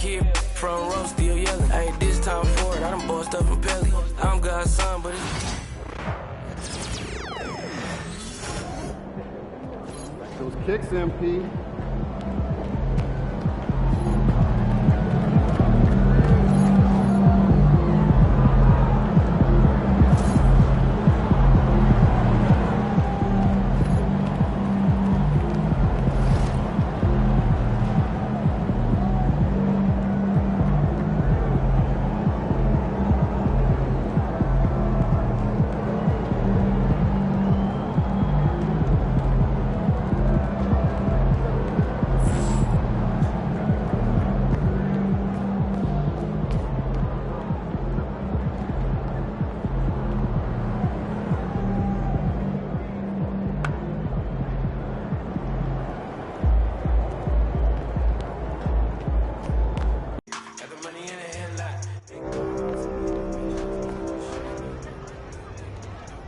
Kid front row still yelling. Hey, this time forward, I done bossed up from Pelly. I'm God's son, but Those kicks, MP.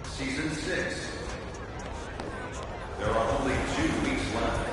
Season 6. There are only 2 weeks left.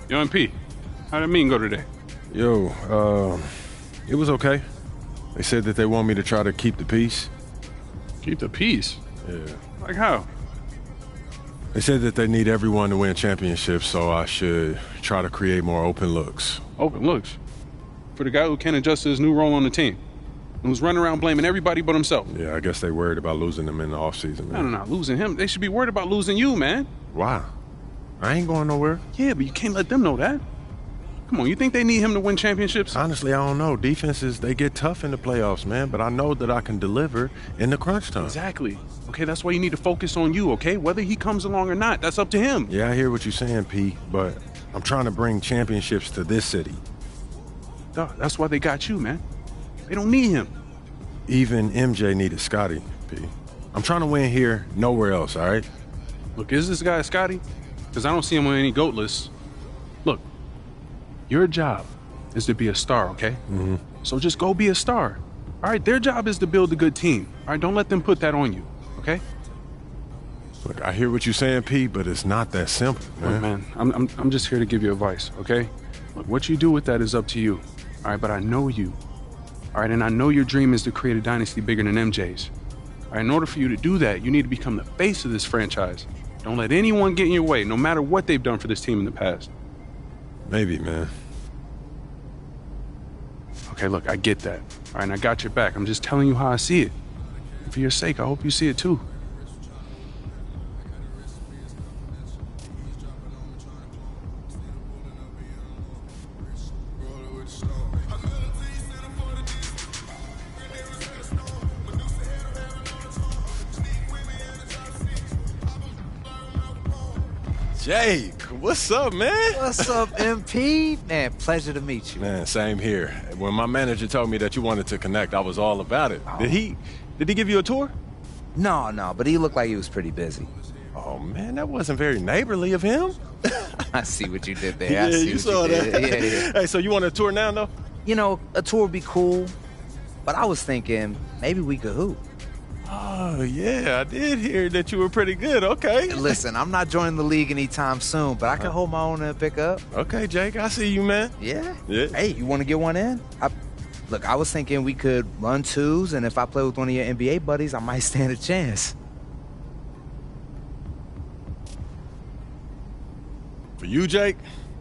Yo, MP, how'd that meeting go today? Yo, it was okay. They said that they want me to try to keep the peace. Keep the peace? Yeah. Like how? They said that they need everyone to win championships, so I should try to create more open looks. Open looks? For the guy who can't adjust to his new role on the team and who's running around blaming everybody but himself. Yeah, I guess they worried about losing them in the offseason, man. No, losing him. They should be worried about losing you, man. Why? I ain't going nowhere. Yeah, but you can't let them know that. Come on, you think they need him to win championships? Honestly, I don't know. Defenses, they get tough in the playoffs, man, but I know that I can deliver in the crunch time. Exactly. Okay, that's why you need to focus on you, okay? Whether he comes along or not, that's up to him. Yeah, I hear what you're saying, P, but I'm trying to bring championships to this city. Duh, that's why they got you, man. They don't need him. Even MJ needed Scotty, P. I'm trying to win here, nowhere else, all right? Look, is this guy Scotty? Because I don't see him on any GOAT lists. Look, your job is to be a star, okay? Mm-hmm. So just go be a star. All right, their job is to build a good team. All right, don't let them put that on you, okay? Look, I hear what you're saying, P, but it's not that simple, man. Look, man, I'm just here to give you advice, okay? Look, what you do with that is up to you. All right, but I know you. All right, and I know your dream is to create a dynasty bigger than MJ's. All right, in order for you to do that, you need to become the face of this franchise. Don't let anyone get in your way, no matter what they've done for this team in the past. Maybe, man. Okay, look, I get that. All right, and I got your back. I'm just telling you how I see it. And for your sake, I hope you see it too. Jake, what's up, man? What's up, MP? Man, pleasure to meet you. Man, same here. when my manager told me that you wanted to connect, I was all about it. Did he give you a tour? No, but he looked like he was pretty busy. Oh, man, that wasn't very neighborly of him. I see what you did there. Yeah, I see you what saw you did. that. Yeah. Hey, so you want a tour now, though? You know, a tour would be cool, but I was thinking maybe we could hoop. Oh, yeah, I did hear that you were pretty good. Okay. Listen, I'm not joining the league anytime soon, but I can hold my own and pick up. Okay, Jake, I see you, man. Yeah? Yeah. Hey, you want to get one in? Look, I was thinking we could run twos, and if I play with one of your NBA buddies, I might stand a chance. For you, Jake,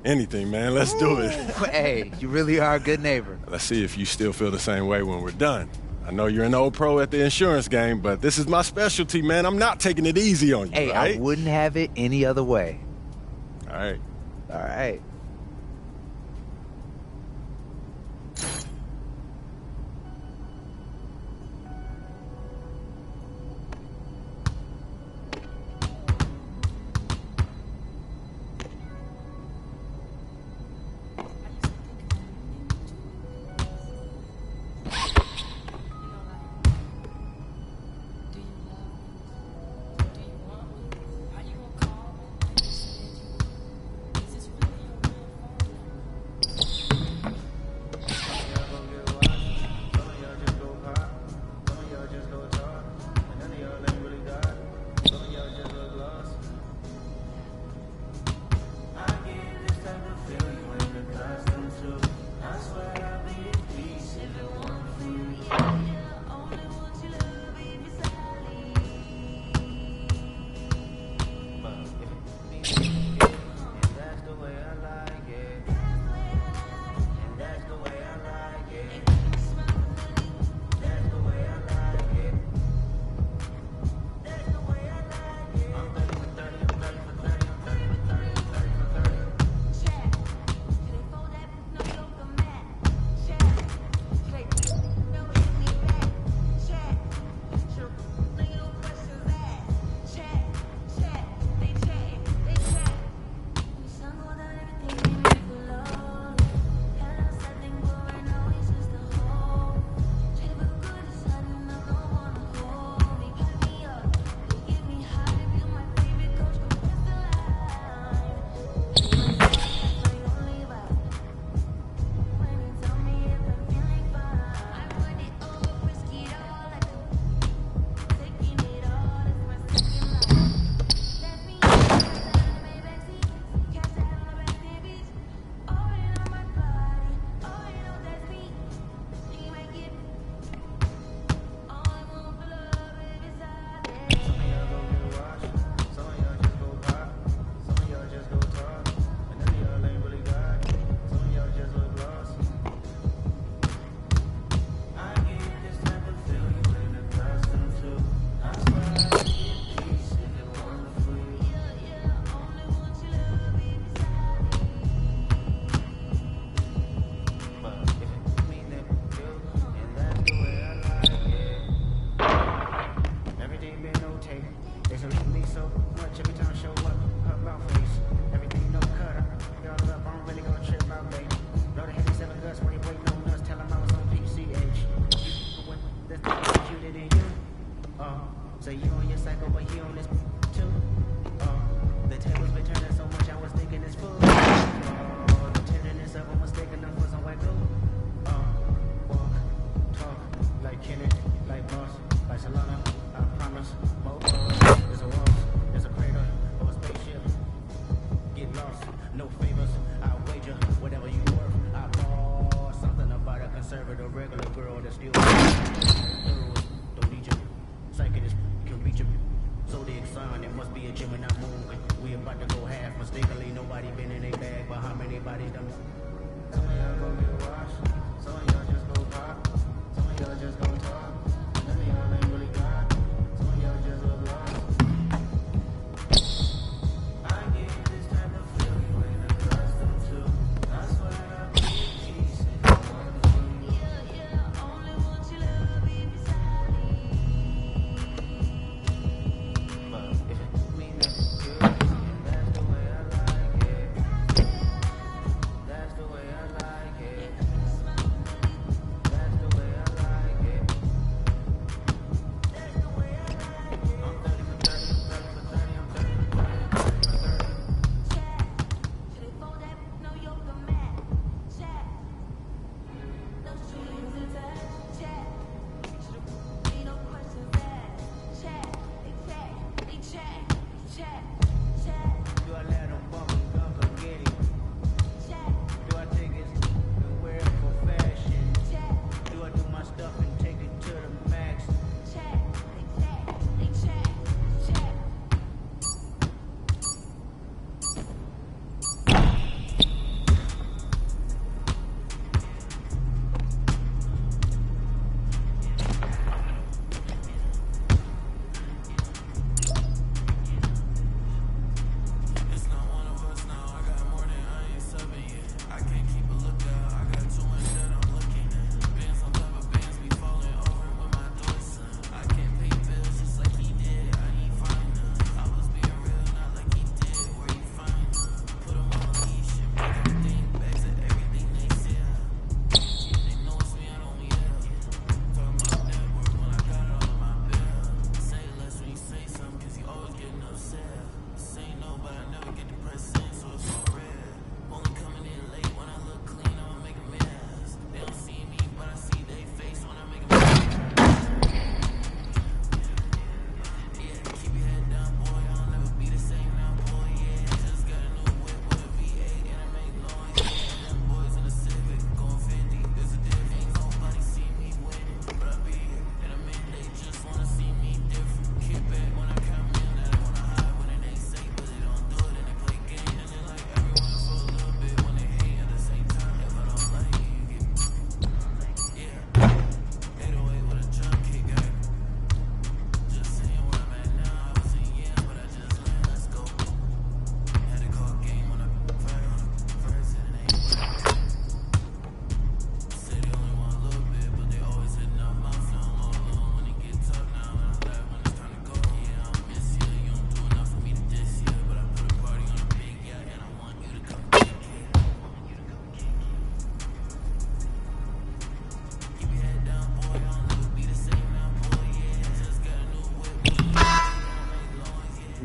anything, man. Let's do it. Hey, you really are a good neighbor. Let's see if you still feel the same way when we're done. I know you're an old pro at the insurance game, but this is my specialty, man. I'm not taking it easy on you, Hey, right? I wouldn't have it any other way. All right. All right.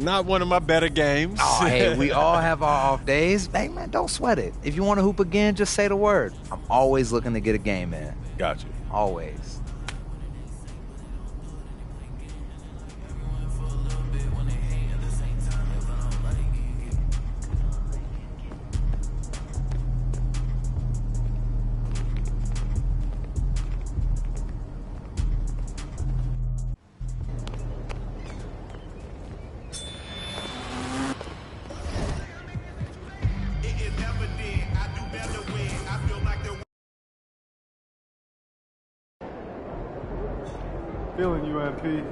not one of my better games. Oh, hey, we all have our off days. Hey, man, don't sweat it. If you want to hoop again, just say the word. I'm always looking to get a game in. Gotcha. Always. Feeling you, MP.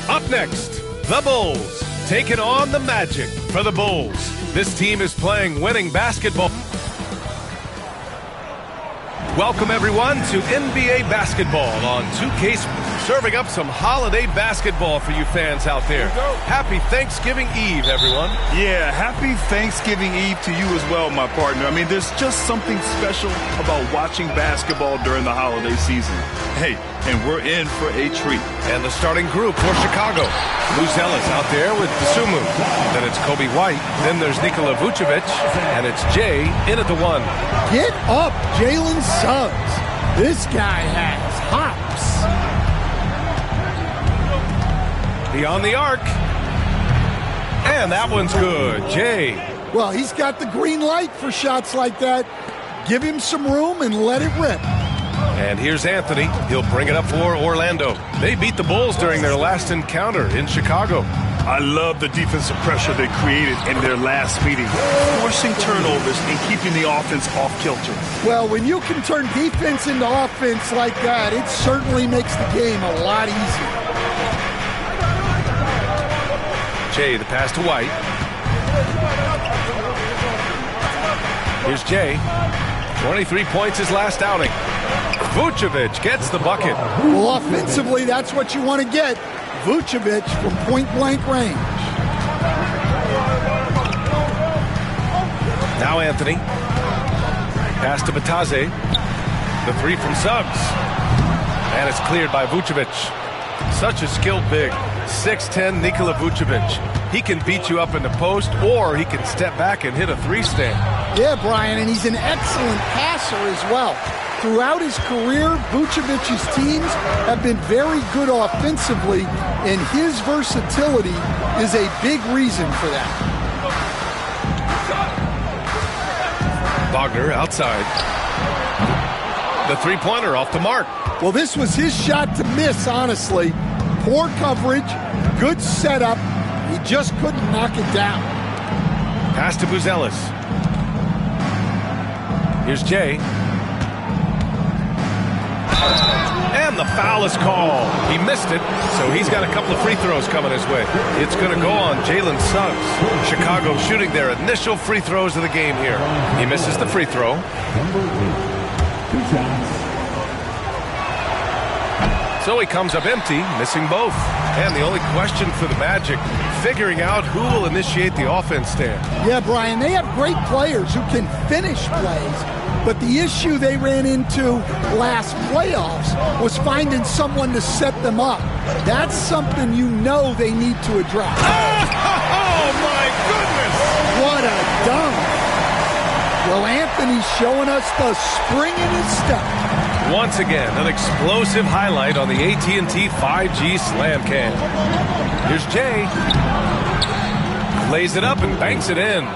Up next, the Bulls taking on the Magic. For the Bulls, this team is playing winning basketball. Welcome everyone to NBA basketball on 2K, serving up some holiday basketball for you fans out there. Happy Thanksgiving Eve, everyone. Yeah, happy Thanksgiving Eve to you as well, my partner. I mean, there's just something special about watching basketball during the holiday season. Hey, and we're in for a treat. And the starting group for Chicago. Buzelis out there with Dosunmu. Then it's Kobe White. Then there's Nikola Vucevic. And it's Jay in at the 1. Get up, Jalen Suggs. This guy has hops. Beyond the arc. And that one's good. Jay. Well, he's got the green light for shots like that. Give him some room and let it rip. And here's Anthony. He'll bring it up for Orlando. They beat the Bulls during their last encounter in Chicago. I love the defensive pressure they created in their last meeting, forcing turnovers and keeping the offense off kilter. Well, when you can turn defense into offense like that, it certainly makes the game a lot easier. Jay, the pass to White. Here's Jay. 23 points his last outing. Vucevic gets the bucket. Well, offensively, that's what you want to get. Vucevic from point-blank range. Now Anthony. Pass to Bataze. The 3 from Suggs. And it's cleared by Vucevic. Such a skilled big. 6'10" Nikola Vucevic. He can beat you up in the post, or he can step back and hit a 3-stand. Yeah, Brian, and he's an excellent passer as well. Throughout his career, Vucevic's teams have been very good offensively, and his versatility is a big reason for that. Wagner outside. The 3-pointer off the mark. Well, this was his shot to miss, honestly. Poor coverage, good setup. He just couldn't knock it down. Pass to Buzelis. Here's Jay. And the foul is called. He missed it, so he's got a couple of free throws coming his way. It's going to go on Jalen Suggs. Chicago shooting their initial free throws of the game here. He misses the free throw. So he comes up empty, missing both. And the only question for the Magic, figuring out who will initiate the offense stand. Yeah, Brian, they have great players who can finish plays, but the issue they ran into last playoffs was finding someone to set them up. That's something you know they need to address. Oh my goodness! What a dunk! Well, Anthony's showing us the spring in his step. Once again, an explosive highlight on the AT&T 5G Slam Cam. Here's Jay. Lays it up and banks it in.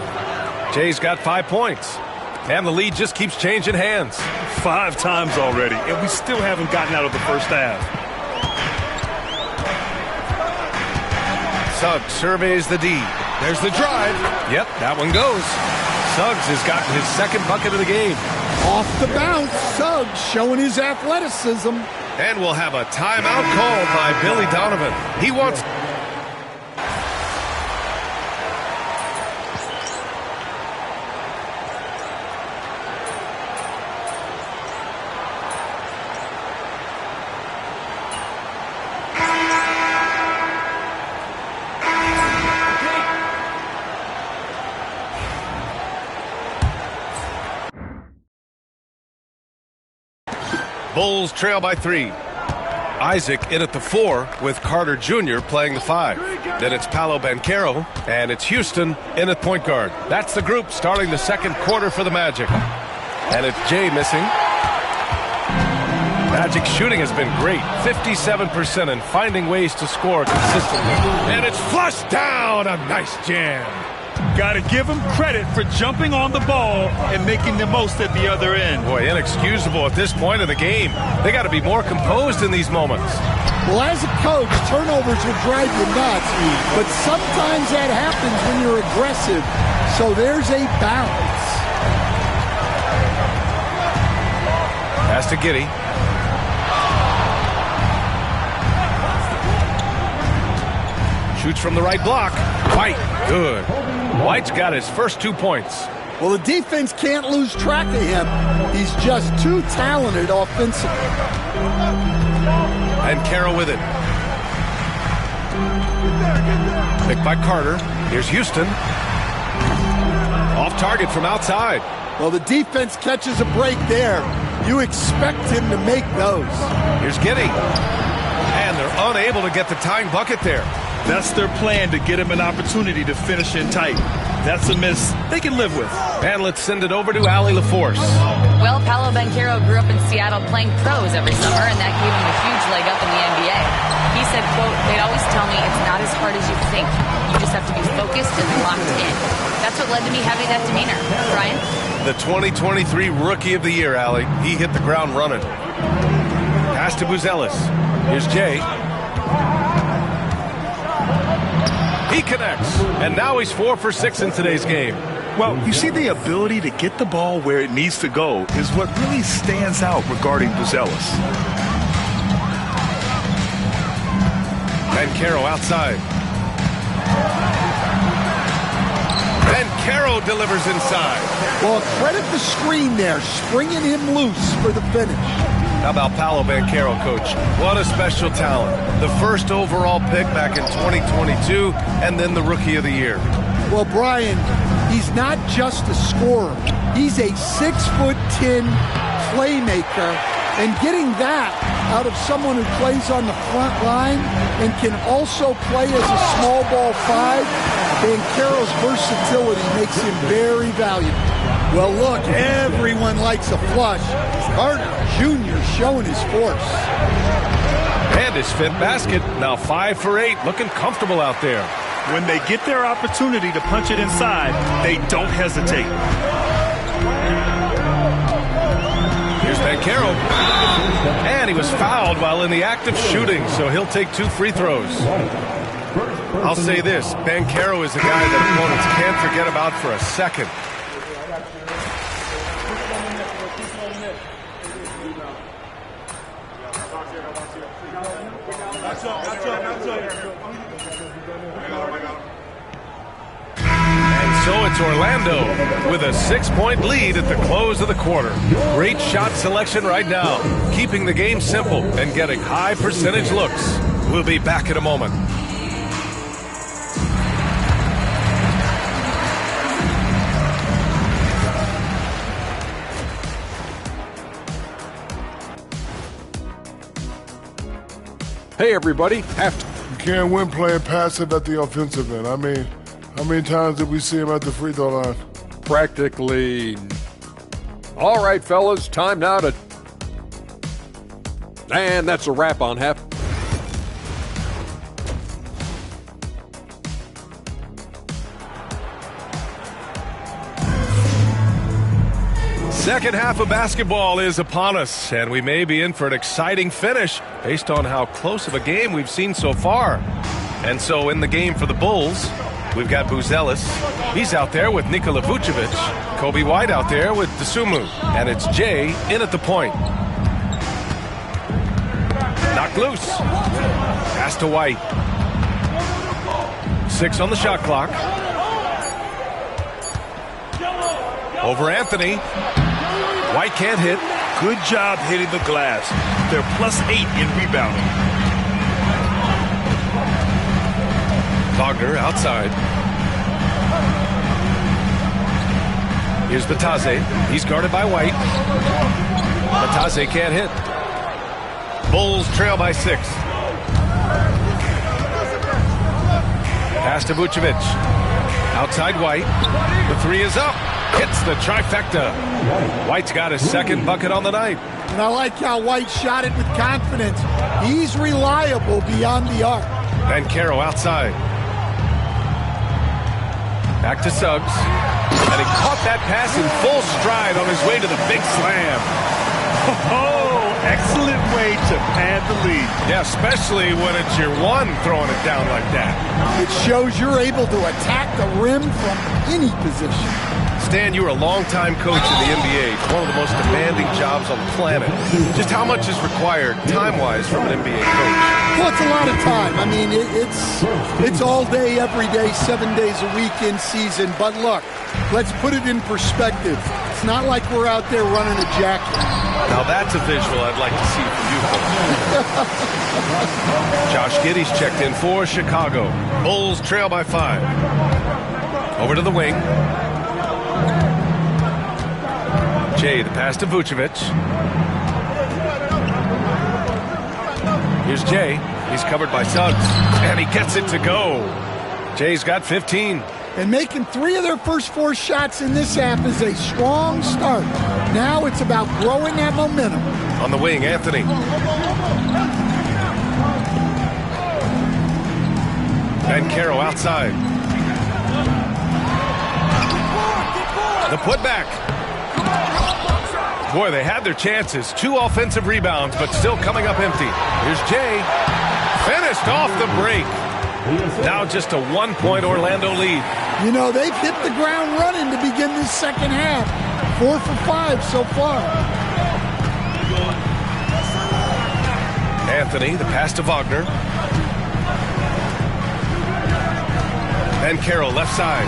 Jay's got 5 points. And the lead just keeps changing hands. 5 times already, and we still haven't gotten out of the first half. Suggs surveys the D. There's the drive. Yep, that one goes. Suggs has gotten his second bucket of the game. Off the bounce, Suggs showing his athleticism. And we'll have a timeout called by Billy Donovan. He wants... Bulls trail by 3. Isaac in at the 4 with Carter Jr. playing the 5. Then it's Paolo Banchero, and it's Houston in at point guard. That's the group starting the second quarter for the Magic. And it's Jay missing. Magic shooting has been great, 57%, and finding ways to score consistently. And it's flushed down, a nice jam. Got to give him credit for jumping on the ball and making the most at the other end. Boy, inexcusable at this point of the game. They got to be more composed in these moments. Well, as a coach, turnovers will drive you nuts, but sometimes that happens when you're aggressive. So there's a balance. Pass to Giddey. Shoots from the right block. White, good. White's got his first 2 points. Well, the defense can't lose track of him. He's just too talented offensively. And Carroll with it. Picked by Carter. Here's Houston. Off target from outside. Well, the defense catches a break there. You expect him to make those. Here's Giddey. And they're unable to get the tying bucket there. That's their plan, to get him an opportunity to finish in tight. That's a miss they can live with. And let's send it over to Allie LaForce. Well, Paolo Banchero grew up in Seattle playing pros every summer, and that gave him a huge leg up in the NBA. He said, quote, "They'd always tell me it's not as hard as you think. You just have to be focused and locked in." That's what led to me having that demeanor. Brian? The 2023 Rookie of the Year, Allie. He hit the ground running. Pass to Buzelis. Here's Jay. He connects, and now he's 4 for 6 in today's game. Well, you see, the ability to get the ball where it needs to go is what really stands out regarding Buzelis. Banchero outside. Banchero delivers inside. Well, credit the screen there, springing him loose for the finish. How about Paolo Banchero, Coach? What a special talent. The first overall pick back in 2022, and then the Rookie of the Year. Well, Brian, he's not just a scorer. He's a 6'10" playmaker, and getting that out of someone who plays on the front line and can also play as a small ball 5, Banchero's versatility makes him very valuable. Well, look, everyone likes a flush. Carter Jr. showing his force. And his 5th basket, now 5 for 8, looking comfortable out there. When they get their opportunity to punch it inside, they don't hesitate. Here's Banchero. And he was fouled while in the act of shooting, so he'll take 2 free throws. I'll say this, Banchero is a guy that opponents can't forget about for a second. And so it's Orlando with a 6-point lead at the close of the quarter. Great shot selection right now, keeping the game simple and getting high percentage looks. We'll be back in a moment. Hey, everybody. You can't win playing passive at the offensive end. I mean, how many times did we see him at the free throw line? Practically All right, fellas, time now to... And that's a wrap on half. Second half of basketball is upon us, and we may be in for an exciting finish based on how close of a game we've seen so far. And so in the game for the Bulls, we've got Buzelis. He's out there with Nikola Vucevic. Kobe White out there with Dosunmu. And it's Jay in at the point. Knocked loose. Pass to White. 6 on the shot clock. Over Anthony. White can't hit. Good job hitting the glass. They're +8 in rebounding. Wagner outside. Here's Batase. He's guarded by White. Batase can't hit. Bulls trail by 6. Pass to Vucevic. Outside White. The 3 is up. Hits the trifecta. White's got his second bucket on the night. And I like how White shot it with confidence. He's reliable beyond the arc. Banchero outside. Back to Suggs. And he caught that pass in full stride on his way to the big slam. Oh, excellent way to pad the lead. Yeah, especially when it's your one throwing it down like that. It shows you're able to attack the rim from any position. Stan, you were a long-time coach in the NBA. It's one of the most demanding jobs on the planet. Just how much is required time-wise from an NBA coach? Well, it's a lot of time. I mean, it's all day, every day, 7 days a week in season. But look, let's put it in perspective. It's not like we're out there running a jacket. Now that's a visual I'd like to see from you folks. Josh Giddey's checked in for Chicago. Bulls trail by 5. Over to the wing. Jay, the pass to Vucevic. Here's Jay. He's covered by Suggs. And he gets it to go. Jay's got 15. And making 3 of their first 4 shots in this half is a strong start. Now it's about growing that momentum. On the wing, Anthony. Banchero outside. The putback. Boy, they had their chances. 2 offensive rebounds, but still coming up empty. Here's Jay. Finished off the break. Now just a 1-point Orlando lead. You know, they've hit the ground running to begin this second half. 4 for 5 so far. Anthony, the pass to Wagner. Banchero left side.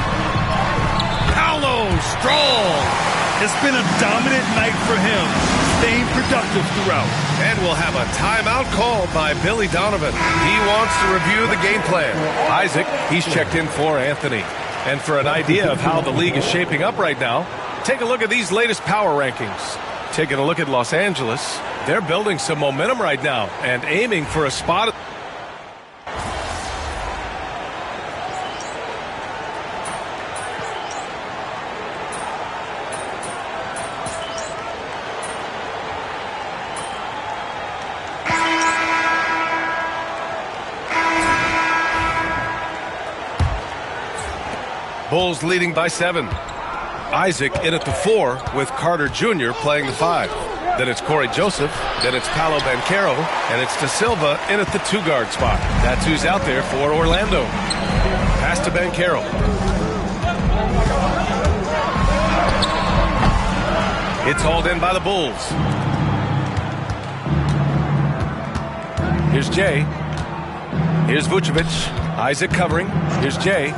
Paolo strong. It's been a dominant night for him, staying productive throughout. And we'll have a timeout called by Billy Donovan. He wants to review the game plan. Isaac, he's checked in for Anthony. And for an idea of how the league is shaping up right now, take a look at these latest power rankings. Taking a look at Los Angeles, they're building some momentum right now and aiming for a spot. Bulls leading by 7. Isaac in at the 4 with Carter Jr. playing the 5. Then it's Corey Joseph. Then it's Paolo Banchero. And it's Da Silva in at the 2-guard spot. That's who's out there for Orlando. Pass to Banchero. It's hauled in by the Bulls. Here's Jay. Here's Vucevic. Isaac covering. Here's Jay.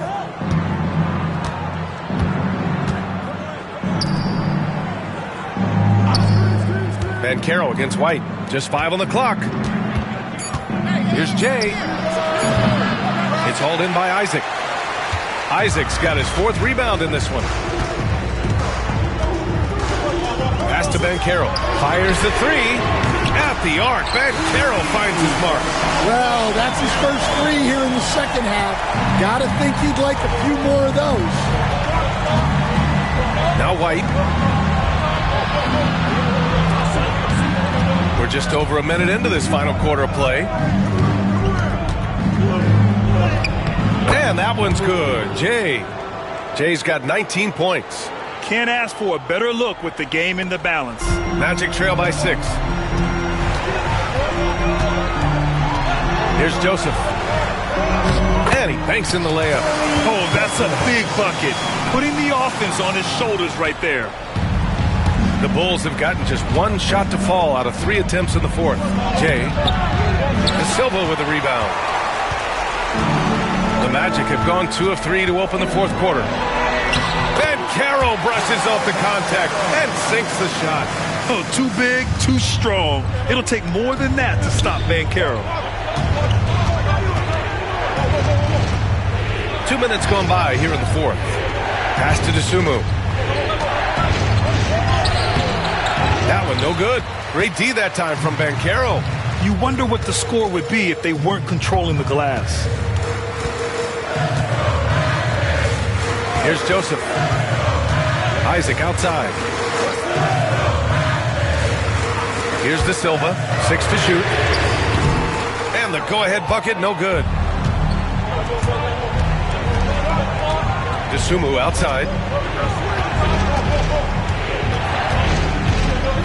Banchero against White. Just 5 on the clock. Here's Jay. It's hauled in by Isaac. Isaac's got his 4th rebound in this one. Pass to Banchero. Fires the 3. At the arc. Banchero finds his mark. Well, that's his first 3 here in the second half. Gotta think he'd like a few more of those. Now White. We're just over a minute into this final quarter of play. And that one's good. Jay's got 19 points. Can't ask for a better look with the game in the balance. Magic trail by 6. Here's Joseph. And he banks in the layup. Oh, that's a big bucket. Putting the offense on his shoulders right there. The Bulls have gotten just one shot to fall out of 3 attempts in the fourth. Jay. De Silva with the rebound. The Magic have gone 2 of 3 to open the fourth quarter. Banchero brushes off the contact and sinks the shot. Oh, too big, too strong. It'll take more than that to stop Banchero. 2 minutes gone by here in the fourth. Pass to Dosunmu. That one no good. Great D that time from Banchero. You wonder what the score would be if they weren't controlling the glass. Here's Joseph. Isaac outside. Here's De Silva. 6 to shoot. And the go-ahead bucket, no good. Dosunmu outside.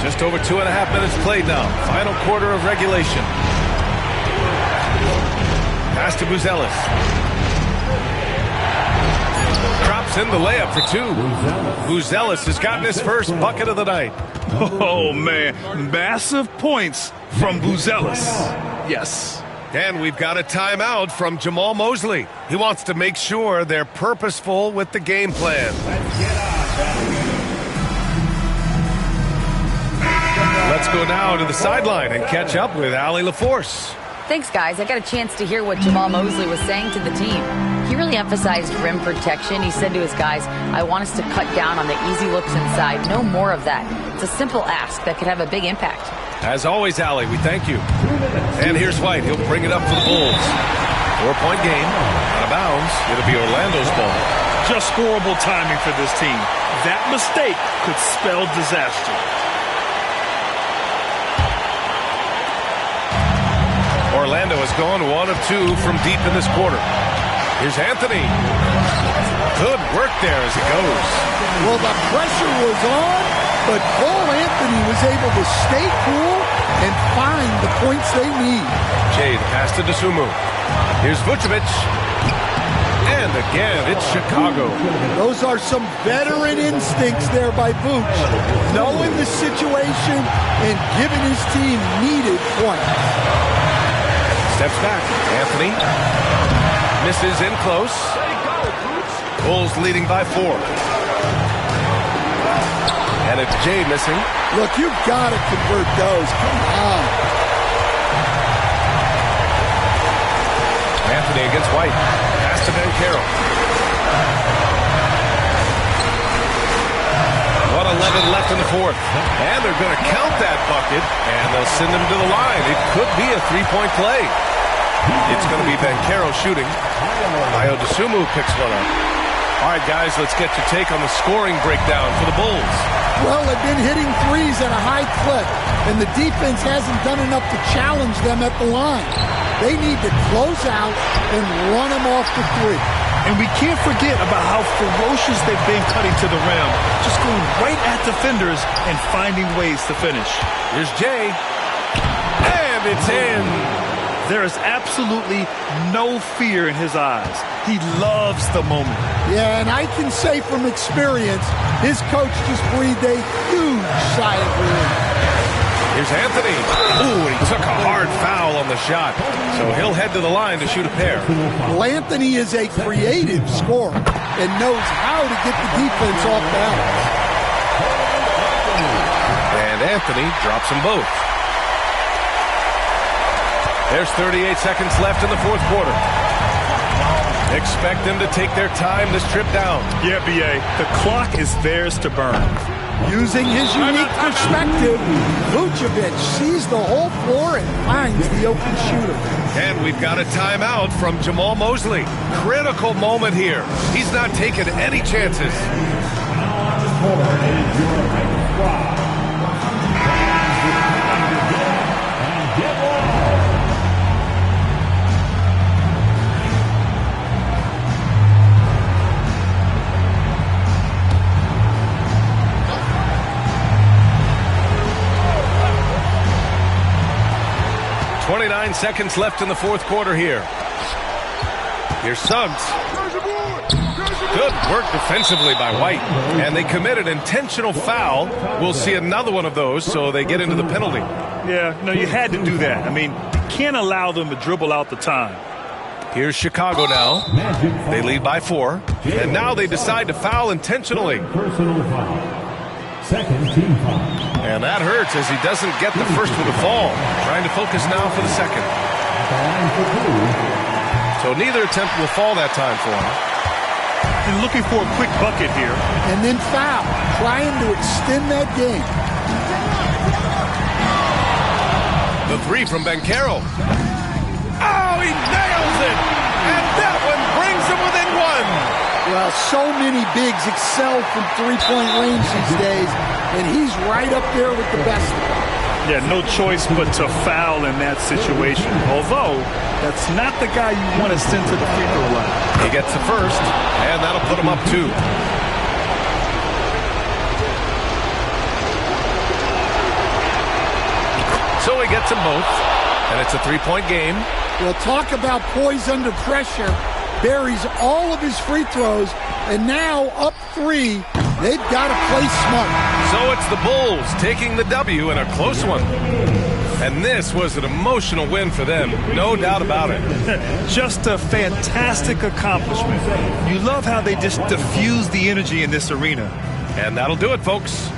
Just over 2.5 minutes played now. Final quarter of regulation. Pass to Buzelis. Drops in the layup for 2. Buzelis has gotten his first bucket of the night. Oh, man. Massive points from Buzelis. Yes. And we've got a timeout from Jamal Mosley. He wants to make sure they're purposeful with the game plan. Let's go now to the sideline and catch up with Allie LaForce. Thanks, guys. I got a chance to hear what Jamal Mosley was saying to the team. He really emphasized rim protection. He said to his guys, I want us to cut down on the easy looks inside. No more of that. It's a simple ask that could have a big impact. As always, Allie, we thank you. And here's White. He'll bring it up for the Bulls. 4-point game. Out of bounds. It'll be Orlando's ball. Just horrible timing for this team. That mistake could spell disaster. Orlando has gone 1 of 2 from deep in this quarter. Here's Anthony. Good work there as it goes. Well, the pressure was on, but Cole Anthony was able to stay cool and find the points they need. Jade pass to Dosunmu. Here's Vucevic. And again, it's Chicago. Those are some veteran instincts there by Vooch. Knowing the situation and giving his team needed points. Steps back. Anthony misses in close. Bulls leading by 4. And it's Jay missing. Look, you've got to convert those. Come on. Anthony against White. Pass to Banchero. 1:11 left in the fourth. And they're going to count that bucket. And they'll send him to the line. It could be a 3-point play. It's going to be Banchero shooting. Ayo Dosunmu picks one up. All right, guys, let's get your take on the scoring breakdown for the Bulls. Well, they've been hitting threes at a high clip, and the defense hasn't done enough to challenge them at the line. They need to close out and run them off the 3. And we can't forget about how ferocious they've been cutting to the rim, just going right at defenders and finding ways to finish. Here's Jay. And it's in. There is absolutely no fear in his eyes. He loves the moment. Yeah, and I can say from experience, his coach just breathed a huge sigh of relief. Here's Anthony. Ooh, and he took a hard foul on the shot. So he'll head to the line to shoot a pair. Well, Anthony is a creative scorer and knows how to get the defense off balance. And Anthony drops them both. There's 38 seconds left in the fourth quarter. Expect them to take their time this trip down. Yeah, B.A., the clock is theirs to burn. Using his unique perspective, Vucevic sees the whole floor and finds the open shooter. And we've got a timeout from Jamal Mosley. Critical moment here. He's not taking any chances. 9 seconds left in the fourth quarter here. Here's Suggs. Good work defensively by White. And they committed intentional foul. We'll see another one of those, so they get into the penalty. Yeah, no, you had to do that. I mean, you can't allow them to dribble out the time. Here's Chicago now. They lead by 4. And now they decide to foul intentionally. Personal foul. Second team foul. And that hurts as he doesn't get the first one to fall. Trying to focus now for the second. So neither attempt will fall that time for him. And looking for a quick bucket here. And then foul, trying to extend that game. The 3 from Banchero. Oh, he nails it! And that one brings him within 1. Well, so many bigs excel from three-point range these days, and he's right up there with the best of them. Yeah, no choice but to foul in that situation. Although, that's not the guy you want to send to the free throw line. He gets the first, and that'll put him up 2. So he gets them both, and it's a 3-point game. Well, talk about poise under pressure. Buries all of his free throws, and now up 3. They've got to play smart. So it's the Bulls taking the W in a close one. And this was an emotional win for them, no doubt about it. Just a fantastic accomplishment. You love how they just diffuse the energy in this arena. And that'll do it, folks.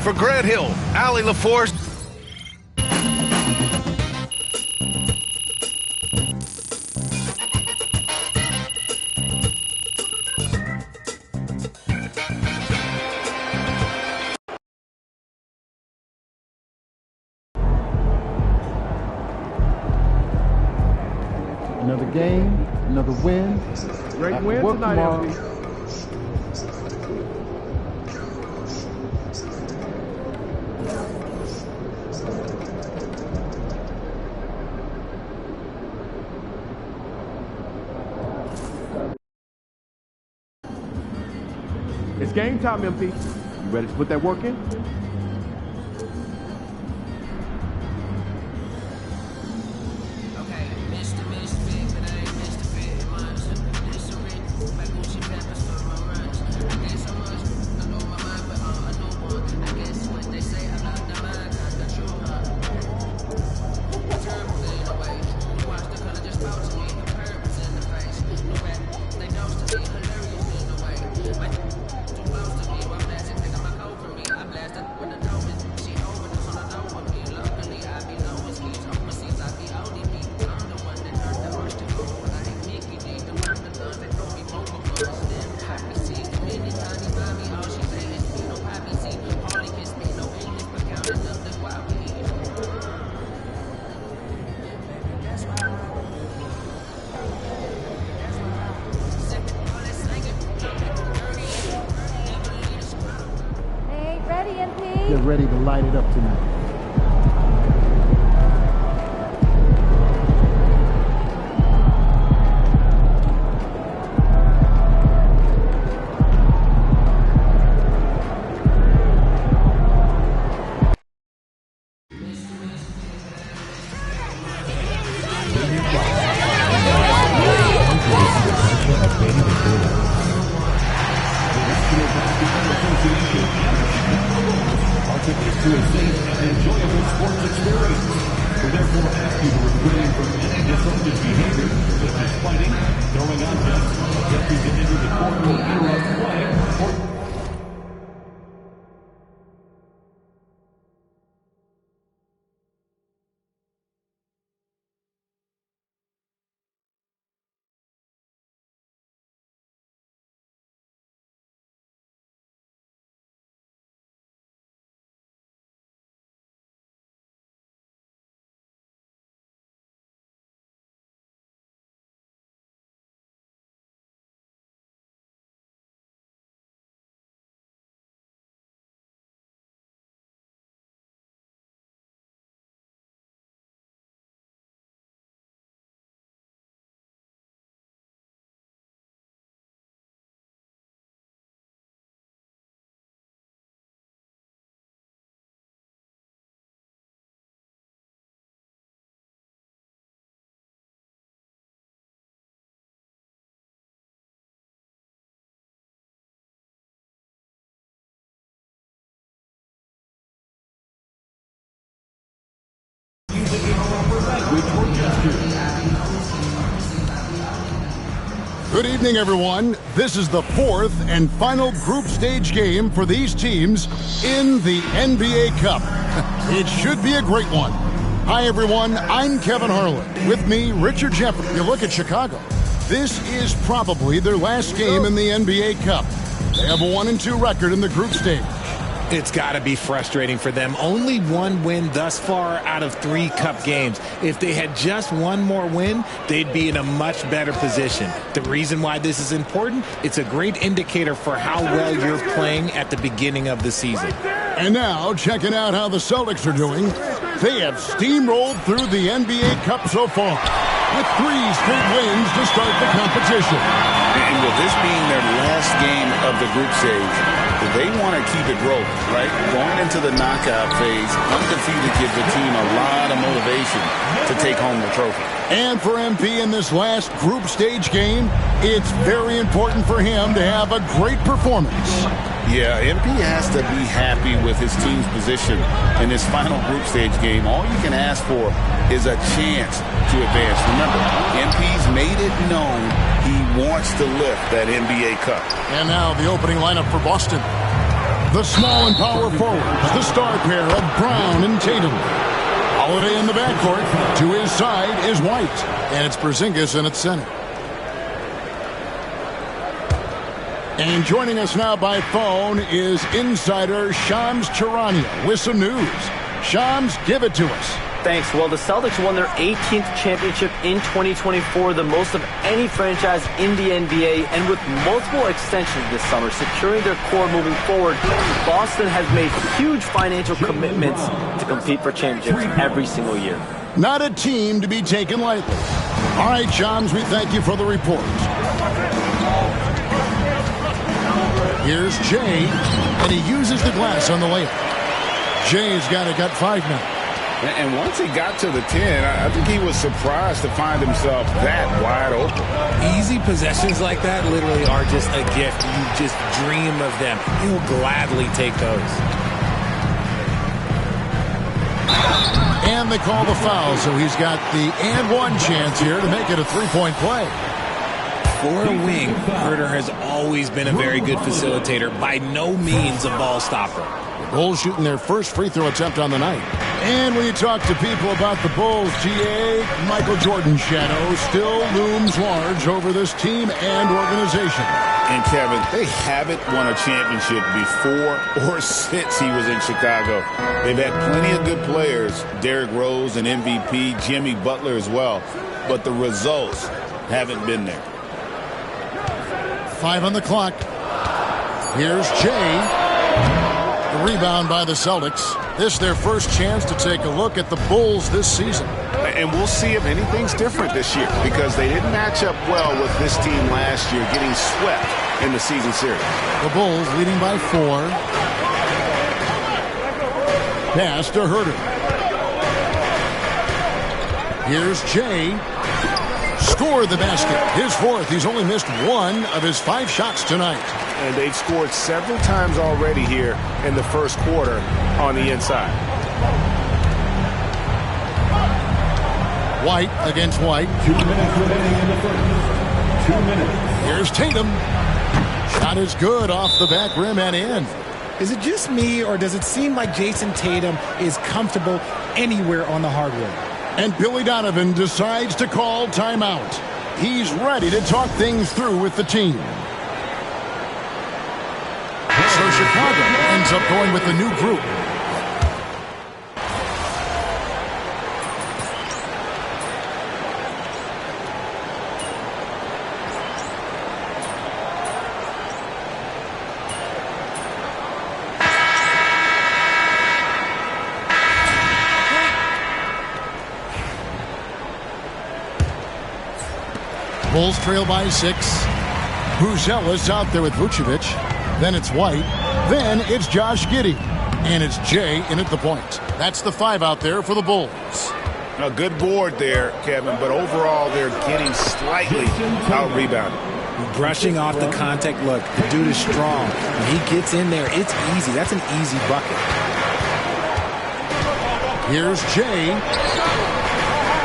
For Grant Hill, Allie LaForce. Another game, another win. Great win tonight, LP. It's game time, MP. You ready to put that work in? They're ready to light it up tonight. To a safe and enjoyable sports experience. We therefore ask you to refrain from any disruptive behavior, such as fighting, throwing objects, attempting to enter the court or interrupt play, or with Rochester. Good evening, everyone. This is the fourth and final group stage game for these teams in the NBA Cup. It should be a great one. Hi, everyone. I'm Kevin Harlan. With me, Richard Jeffrey. You look at Chicago. This is probably their last game in the NBA Cup. They have a 1-2 record in the group stage. It's got to be frustrating for them. Only one win thus far out of 3 cup games. If they had just one more win, they'd be in a much better position. The reason why this is important, it's a great indicator for how well you're playing at the beginning of the season. And now, checking out how the Celtics are doing, they have steamrolled through the NBA Cup so far, with 3 straight wins to start the competition. And with this being their last game of the group stage, they want to keep it rolling, right? Going into the knockout phase, undefeated gives the team a lot of motivation to take home the trophy. And for MP in this last group stage game, it's very important for him to have a great performance. Yeah, MP has to be happy with his team's position in this final group stage game. All you can ask for is a chance to advance. Remember, MP's made it known he wants to lift that NBA Cup. And now the opening lineup for Boston. The small and power forwards, the star pair of Brown and Tatum. Holiday in the backcourt. To his side is White. And it's Porzingis in at center. And joining us now by phone is insider Shams Charania with some news. Shams, give it to us. Thanks. Well, the Celtics won their 18th championship in 2024, the most of any franchise in the NBA, and with multiple extensions this summer, securing their core moving forward, Boston has made huge financial commitments to compete for championships every single year. Not a team to be taken lightly. All right, Shams, we thank you for the report. Here's Jay, and he uses the glass on the layup. Jay's got 5 now. And once he got to the 10, I think he was surprised to find himself that wide open. Easy possessions like that literally are just a gift. You just dream of them. He'll gladly take those. And they call the foul, so he's got the and one chance here to make it a 3-point play. For a wing, Herter has always been a very good facilitator, by no means a ball stopper. The Bulls shooting their first free throw attempt on the night. And when you talk to people about the Bulls, GA, Michael Jordan's shadow still looms large over this team and organization. And Kevin, they haven't won a championship before or since he was in Chicago. They've had plenty of good players, Derrick Rose and MVP, Jimmy Butler as well, but the results haven't been there. 5 on the clock. Here's Jay. The rebound by the Celtics. This is their first chance to take a look at the Bulls this season. And we'll see if anything's different this year, because they didn't match up well with this team last year, getting swept in the season series. The Bulls leading by 4. Pass to Herter. Here's Jay. Scored the basket. His 4th. He's only missed 1 of his 5 shots tonight. And they've scored several times already here in the first quarter on the inside. White against White. 2 minutes remaining in the first. 2 minutes. Here's Tatum. Shot is good off the back rim and in. Is it just me, or does it seem like Jason Tatum is comfortable anywhere on the hardwood? And Billy Donovan decides to call timeout. He's ready to talk things through with the team. So Chicago ends up going with the new group. Bulls trail by 6. Buzelis out there with Vucevic. Then it's White. Then it's Josh Giddey. And it's Jay in at the point. That's the 5 out there for the Bulls. A good board there, Kevin, but overall they're getting slightly out-rebounded. Brushing off the contact. Look, the dude is strong. When he gets in there, it's easy. That's an easy bucket. Here's Jay.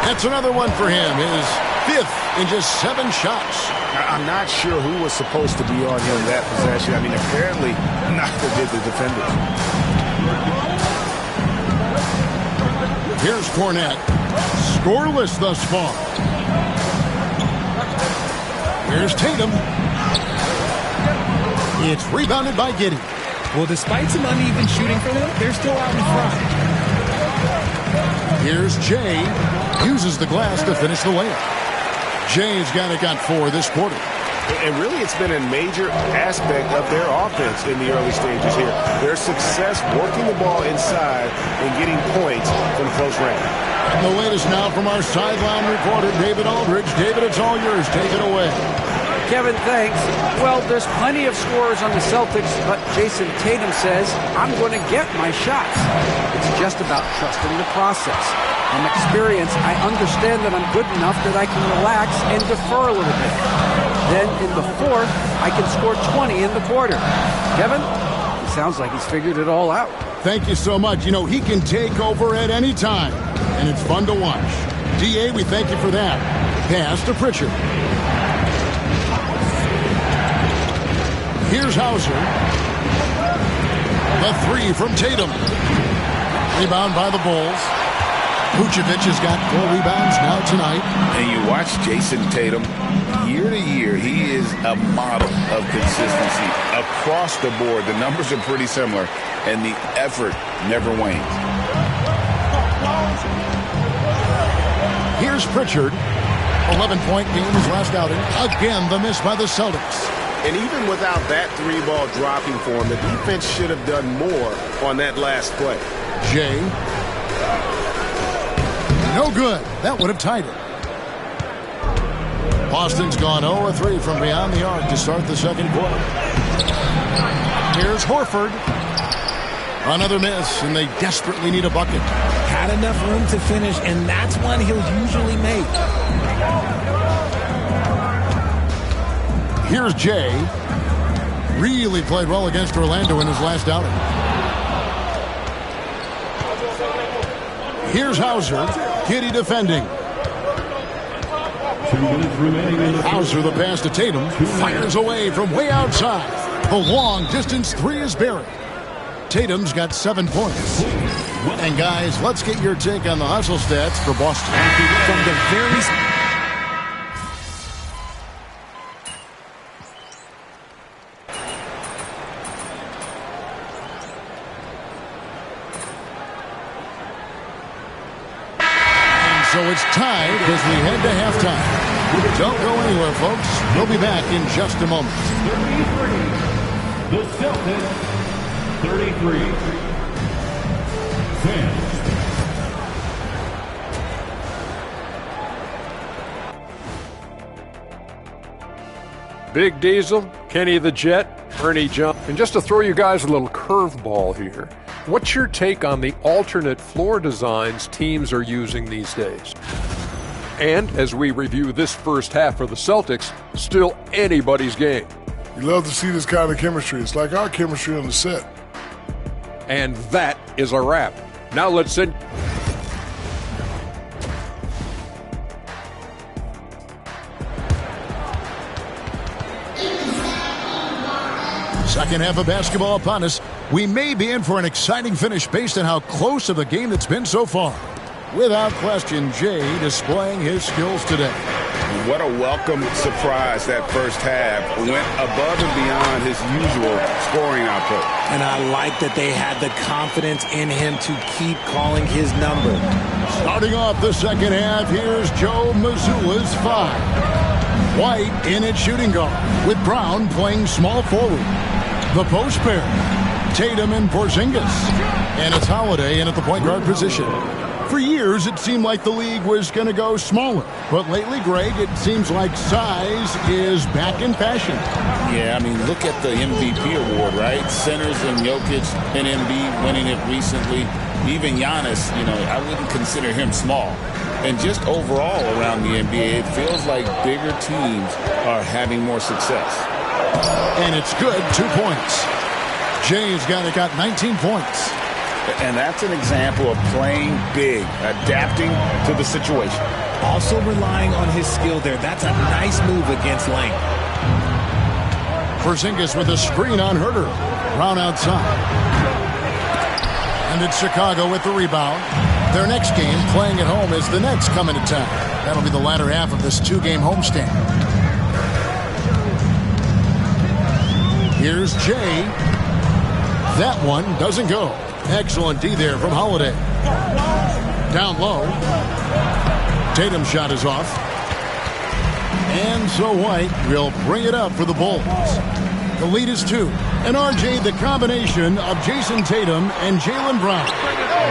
That's another one for him. His 5th in just 7 shots. I'm not sure who was supposed to be on him that possession. I mean, apparently neither did the defender. Here's Fournette. Scoreless thus far. Here's Tatum. It's rebounded by Giddey. Well, despite some uneven shooting for them, they're still out in front. Here's Jay. Uses the glass to finish the layup. Jay's got 4 this quarter. And really, it's been a major aspect of their offense in the early stages here. Their success working the ball inside and getting points from close range. And the latest now from our sideline reporter, David Aldridge. David, it's all yours. Take it away. Kevin, thanks. Well, there's plenty of scorers on the Celtics, but Jason Tatum says, I'm going to get my shots. It's just about trusting the process. From experience, I understand that I'm good enough that I can relax and defer a little bit. Then in the 4th, I can score 20 in the quarter. Kevin, it sounds like he's figured it all out. Thank you so much. You know, he can take over at any time, and it's fun to watch. D.A., we thank you for that. Pass to Pritchard. Here's Hauser. The 3 from Tatum. Rebound by the Bulls. Vucevic has got 4 rebounds now tonight. And you watch Jason Tatum, year to year, he is a model of consistency. Across the board, the numbers are pretty similar, and the effort never wanes. Here's Pritchard. 11-point game his last outing. Again, the miss by the Celtics. And even without that 3-ball dropping for him, the defense should have done more on that last play. Jay. No good. That would have tied it. Boston's gone 0-3 from beyond the arc to start the second quarter. Here's Horford. Another miss, and they desperately need a bucket. Had enough room to finish, and that's one he'll usually make. Here's Jay. Really played well against Orlando in his last outing. Here's Hauser. Giddey defending. 2 minutes remaining in the Hauser, the pass to Tatum. Fires away from way outside. The long distance 3 is buried. Tatum's got 7 points. And guys, let's get your take on the hustle stats for Boston. From the very... So it's tied as we head to halftime. Don't go anywhere, folks. We'll be back in just a moment. 33. The Celtics, 33. Big Diesel, Kenny the Jet, Ernie Jump. And just to throw you guys a little curveball here, what's your take on the alternate floor designs teams are using these days? And as we review this first half for the Celtics, still anybody's game. You love to see this kind of chemistry. It's like our chemistry on the set. And that is a wrap. Now let's send... Second half of basketball upon us. We may be in for an exciting finish based on how close of a game it's been so far. Without question, Jay displaying his skills today. What a welcome surprise that first half. Went above and beyond his usual scoring output. And I like that they had the confidence in him to keep calling his number. Starting off the second half, here's Joe Mazzulla's 5. White in at shooting guard, with Brown playing small forward. The post pair, Tatum and Porzingis. And it's Holiday in at the point guard position. For years, it seemed like the league was going to go smaller. But lately, Greg, it seems like size is back in fashion. Yeah, I mean, look at the MVP award, right? Centers and Jokic and Embiid winning it recently. Even Giannis, I wouldn't consider him small. And just overall around the NBA, it feels like bigger teams are having more success. And it's good, 2 points. Jay's got 19 points. And that's an example of playing big, adapting to the situation. Also relying on his skill there. That's a nice move against length. Porzingis with a screen on Herter. Brown outside. And it's Chicago with the rebound. Their next game, playing at home, is the Nets coming to town. That'll be the latter half of this two-game homestand. Here's Jay. That one doesn't go. Excellent D there from Holiday. Down low. Tatum's shot is off. And so White will bring it up for the Bulls. The lead is 2. And RJ, the combination of Jason Tatum and Jaylen Brown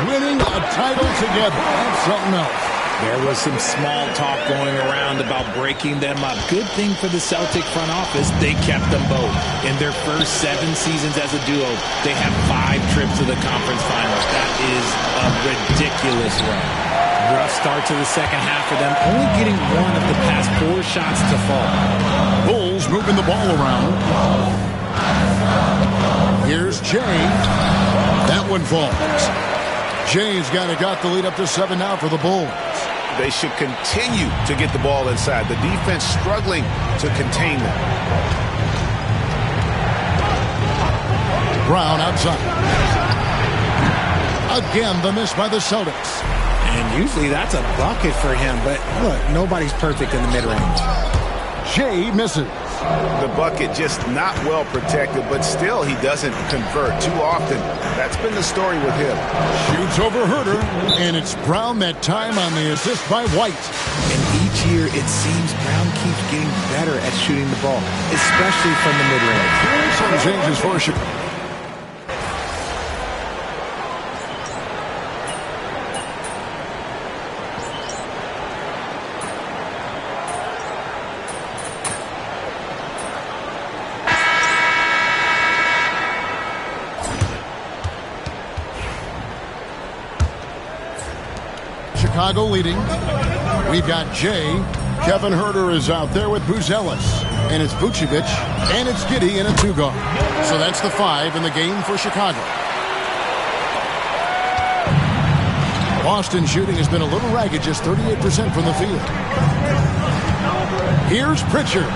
winning a title together. That's something else. There was some small talk going around about breaking them up. Good thing for the Celtic front office, they kept them both. In their first 7 seasons as a duo, they have 5 trips to the conference finals. That is a ridiculous run. Rough start to the second half for them, only getting 1 of the past 4 shots to fall. Bulls moving the ball around. Here's Jay. That one falls. Jay's got the lead up to 7 now for the Bulls. They should continue to get the ball inside. The defense struggling to contain them. Brown outside. Again, the miss by the Celtics. And usually that's a bucket for him, but look, nobody's perfect in the mid-range. Jay misses. The bucket just not well protected, but still he doesn't convert too often. That's been the story with him. Shoots over Herter, and it's Brown that time on the assist by White. And each year it seems Brown keeps getting better at shooting the ball, especially from the mid-range. Some changes for Chicago. Chicago leading. We've got Jay. Kevin Herter is out there with Buzelis. And it's Vucevic. And it's Giddey in a 2-guard. So that's the 5 in the game for Chicago. Boston shooting has been a little ragged, just 38% from the field. Here's Pritchard.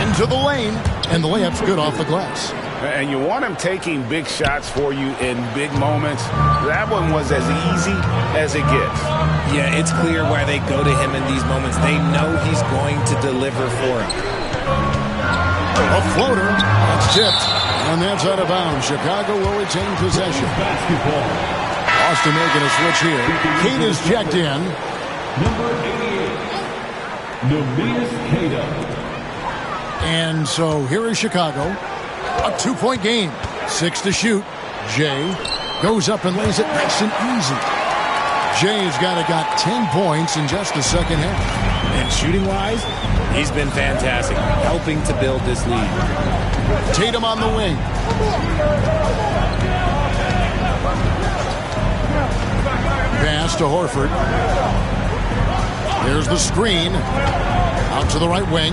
Into the lane. And the layup's good off the glass. And you want him taking big shots for you in big moments. That one was as easy as it gets. Yeah, it's clear why they go to him in these moments. They know he's going to deliver for them. A floater. That's tipped. And that's out of bounds. Chicago will retain possession. Boston making a switch here. Kate is checked in. Number 88, Neemias Queta. And so here is Chicago. A 2-point game. 6 to shoot. Jay goes up and lays it nice and easy. Jay's got 10 points in just the second half. And shooting-wise, he's been fantastic, helping to build this lead. Tatum on the wing. Pass to Horford. There's the screen. Out to the right wing.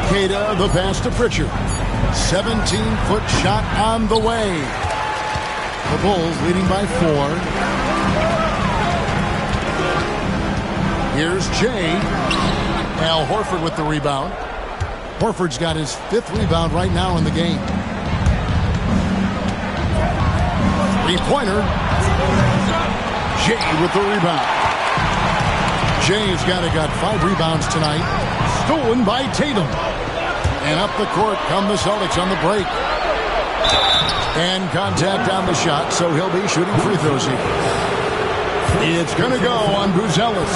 Queta, the pass to Pritchard. 17-foot shot on the way. The Bulls leading by 4. Here's Jay. Al Horford with the rebound. Horford's got his 5th rebound right now in the game. 3-pointer. Jay with the rebound. Jay's got 5 rebounds tonight. Stolen by Tatum. And up the court come the Celtics on the break. And contact on the shot, so he'll be shooting free throws here. It's going to go on Buzelis.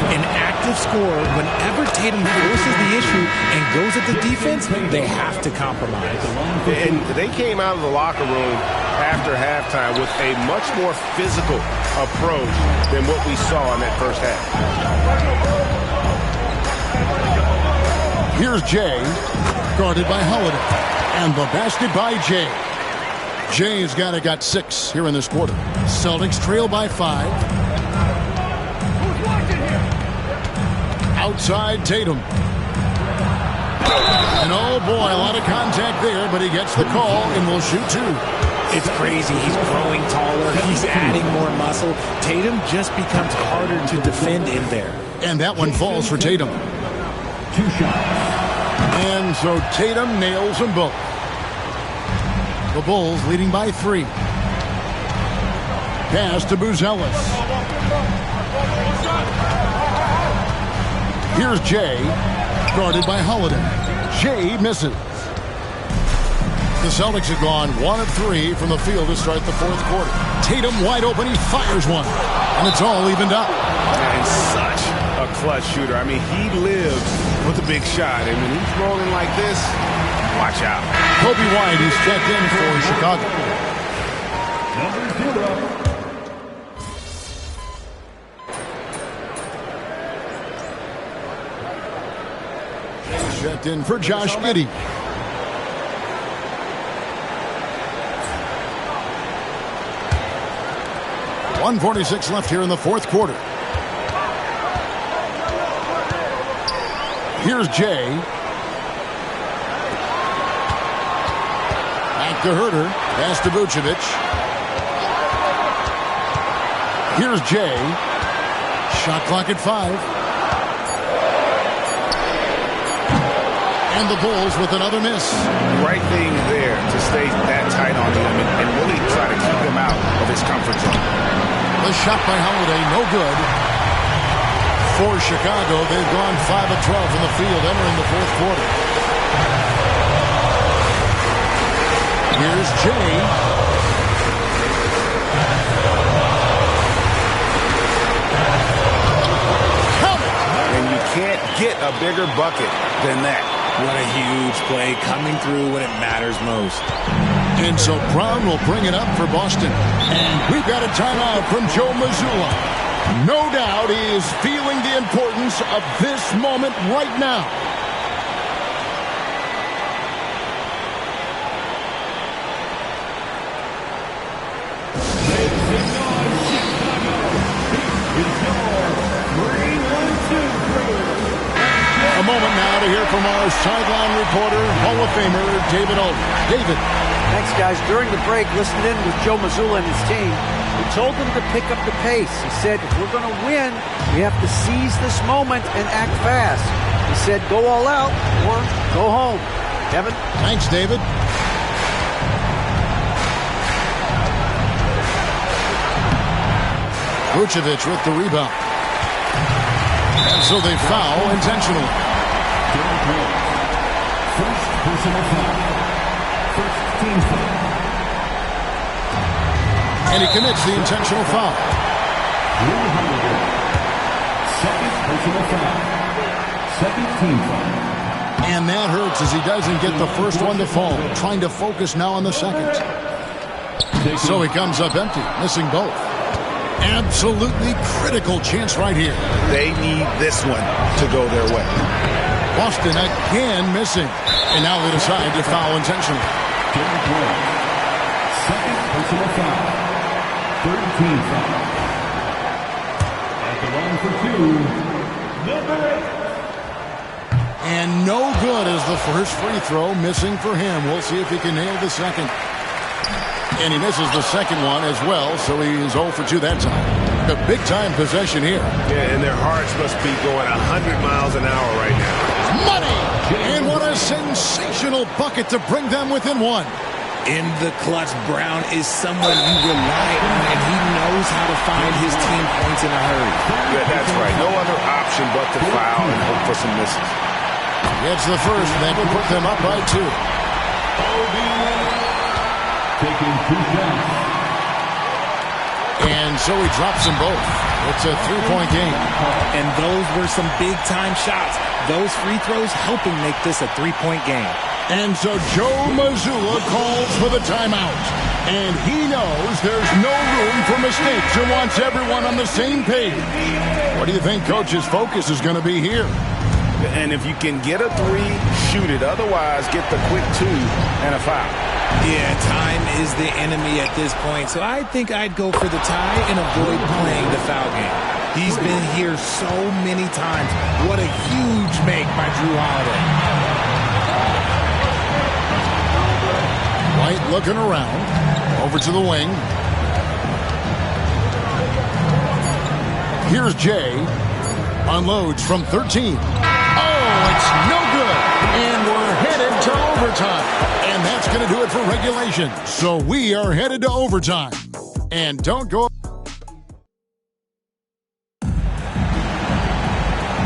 An active scorer, whenever Tatum forces the issue and goes at the defense, they have to compromise. And they came out of the locker room after halftime with a much more physical approach than what we saw in that first half. Here's Jay, guarded by Holiday. And the basket by Jay. Jay's got 6 here in this quarter. Celtics trail by 5. Outside Tatum. And oh boy, a lot of contact there, but he gets the call and will shoot 2. It's crazy. He's growing taller. He's adding more muscle. Tatum just becomes harder to defend in there. And that one falls for Tatum. 2 shots. And so Tatum nails them both. The Bulls leading by 3. Pass to Buzelis. Here's Jay, guarded by Holiday. Jay misses. The Celtics have gone 1 of 3 from the field to start the fourth quarter. Tatum wide open, he fires one, and it's all evened up. And such a clutch shooter. I mean, he lives with a big shot, and when he's rolling like this, watch out. Kobe White is checked in for Chicago. Checked in for Josh Giddey. .146 left here in the fourth quarter. Here's Jay. Back to Herter. Pass to Vucevic. Here's Jay. Shot clock at 5. And the Bulls with another miss. Right thing there to stay that tight on him and really try to keep him out of his comfort zone. The shot by Holiday, no good. For Chicago, they've gone 5 of 12 from the field entering the fourth quarter. Here's Jay. And you can't get a bigger bucket than that. What a huge play coming through when it matters most. And so Brown will bring it up for Boston. And we've got a timeout from Joe Mazzulla. No doubt he is feeling the importance of this moment right now. A moment now to hear from our sideline reporter, Hall of Famer David Aldridge. David. Thanks, guys. During the break, listening in with Joe Mazzulla and his team, he told them to pick up the pace. He said, if we're going to win, we have to seize this moment and act fast. He said, go all out or go home. Kevin? Thanks, David. Vucevic with the rebound. And so they foul intentionally. First personal foul. First team foul. And he commits the intentional foul. Second personal foul. Second team foul. And that hurts as he doesn't get the first one to fall. Trying to focus now on the second. So he comes up empty, missing both. Absolutely critical chance right here. They need this one to go their way. Boston again missing. And now they decide to foul intentionally. Second personal foul. Third team foul. At the line for 2, number 8. And no good as the first free throw missing for him. We'll see if he can nail the second. And he misses the second one as well, so he is 0 for 2 that time. A big-time possession here. Yeah, and their hearts must be going 100 miles an hour right now. Money! And what a sensational bucket to bring them within 1. In the clutch, Brown is someone you rely on, and he knows how to find his team points in a hurry. Yeah, that's right. No other option but to foul and hope for some misses. Gets the first, and that will put them up by 2. Taking 2 shots. And so he drops them both. It's a 3-point game. And those were some big-time shots. Those free throws helping make this a 3-point game. And so Joe Mazzulla calls for the timeout. And he knows there's no room for mistakes and wants everyone on the same page. What do you think Coach's focus is going to be here? And if you can get a 3, shoot it. Otherwise, get the quick 2 and a foul. Yeah, time is the enemy at this point. So I think I'd go for the tie and avoid playing the foul game. He's been here so many times. What a huge make by Jrue Holiday. White looking around. Over to the wing. Here's Jay. Unloads from 13. Oh, it's no good. And we're headed to overtime. And that's going to do it for regulation. So we are headed to overtime. And don't go.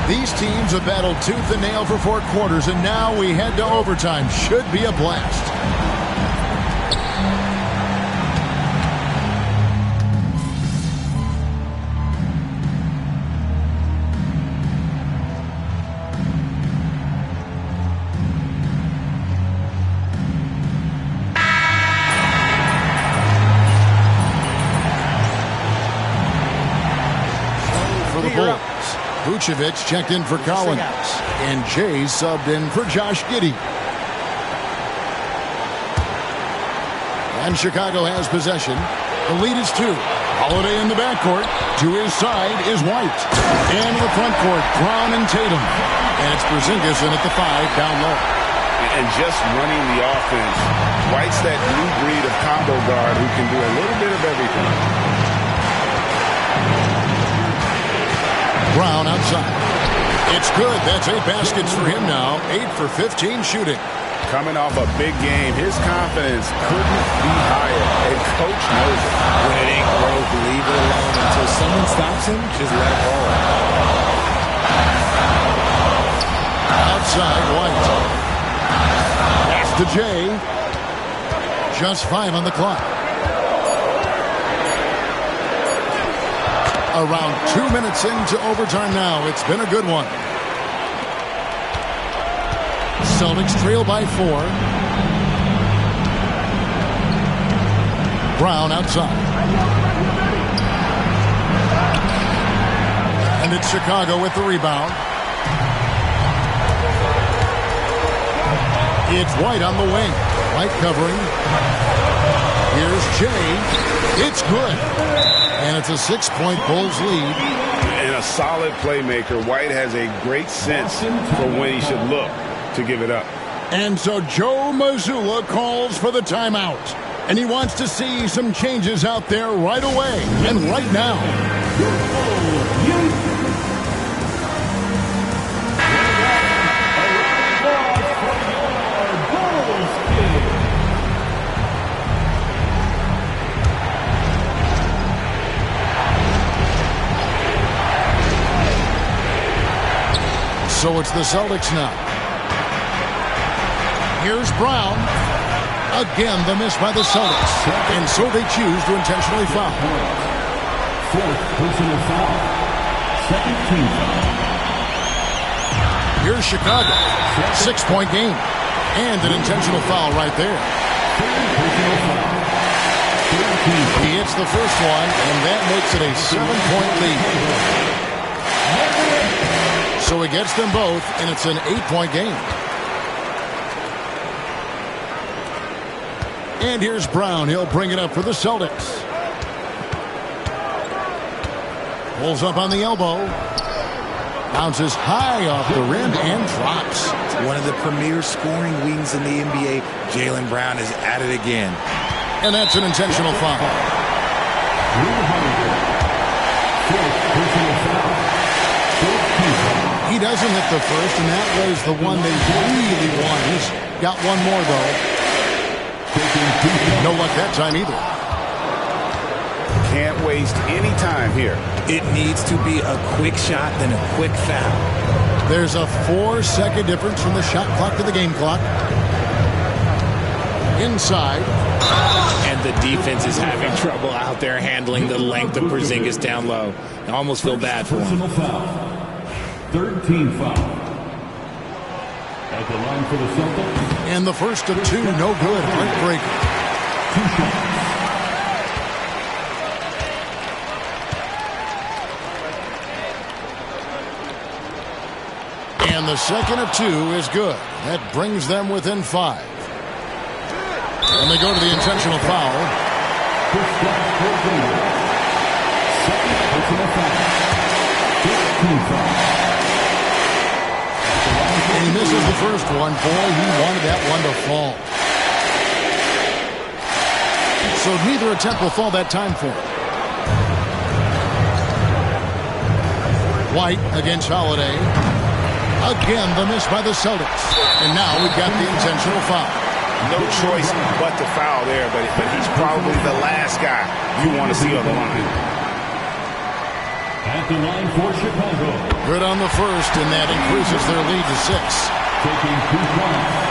These teams have battled tooth and nail for 4 quarters, and now we head to overtime. Should be a blast. Vucevic checked in for Collins, and Jay subbed in for Josh Giddey. And Chicago has possession. The lead is 2. Holiday in the backcourt. To his side is White. And in the front court, Brown and Tatum. And it's Porzingis in at the 5 down low. And just running the offense. White's that new breed of combo guard who can do a little bit of everything. Brown outside. It's good. That's 8 baskets for him now. 8 for 15 shooting. Coming off a big game, his confidence couldn't be higher. And coach knows it. When it ain't broke, leave it alone until someone stops him. Just let it roll. Outside, White. Pass to Jay. Just 5 on the clock. Around 2 minutes into overtime now. It's been a good one. Celtics trail by 4. Brown outside. And it's Chicago with the rebound. It's White on the wing. White covering. Here's Jay. It's good. And it's a 6-point Bulls lead. And a solid playmaker. White has a great sense for when he should look to give it up. And so Joe Mazzulla calls for the timeout. And he wants to see some changes out there right away and right now. So it's the Celtics now. Here's Brown. Again, the miss by the Celtics. And so they choose to intentionally foul. 4th personal foul. 2nd team foul. Here's Chicago. 6-point game. And an intentional foul right there. He hits the first one, and that makes it a 7-point lead. So he gets them both, and it's an 8-point game. And here's Brown. He'll bring it up for the Celtics. Pulls up on the elbow. Bounces high off the rim and drops. One of the premier scoring wings in the NBA. Jaylen Brown is at it again. And that's an intentional foul. He doesn't hit the first, and that was the one they really won. He's got one more, though. No luck that time either. Can't waste any time here. It needs to be a quick shot, then a quick foul. There's a 4-second difference from the shot clock to the game clock. Inside. And the defense is having trouble out there handling the length of Porzingis down low. I almost feel bad for him. 3rd team foul. At the line for the Celtics. And the first of 2, no good. Heartbreaker. 2 shots. And the second of 2 is good. That brings them within 5. And they go to the intentional foul. And he misses the first one. Boy, he wanted that one to fall. so neither attempt will fall that time for him. White against Holiday. Again, the miss by the Celtics. And now we've got the intentional foul. No choice but to foul there, but he's probably the last guy you want to see on the line. At the line for Chicago. Good on the first, and that increases their lead to 6. Taking 2 points.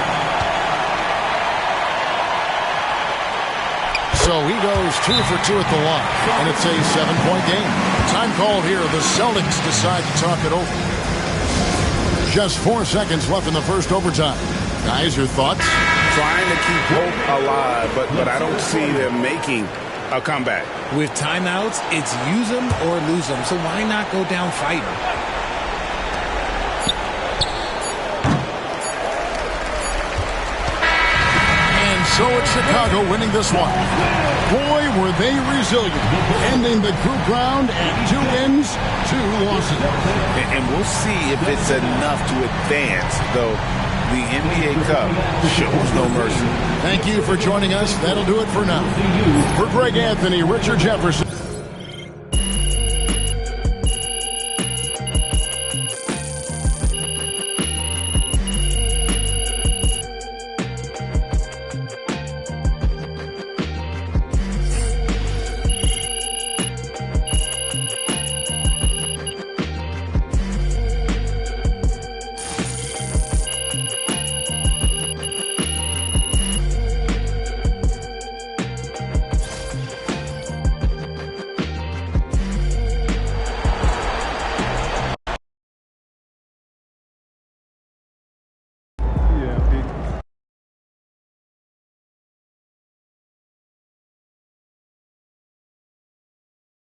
So he goes 2 for 2 at the line, and it's a 7-point game. Time called here. The Celtics decide to talk it over. Just 4 seconds left in the first overtime. Guys, your thoughts? Trying to keep hope alive, but I don't see them making a comeback. With timeouts, it's use them or lose them, so why not go down fighting? So it's Chicago winning this one. Boy, were they resilient, ending the group round at 2 wins, 2 losses. And we'll see if it's enough to advance, though the NBA Cup shows no mercy. Thank you for joining us. That'll do it for now. For Greg Anthony, Richard Jefferson.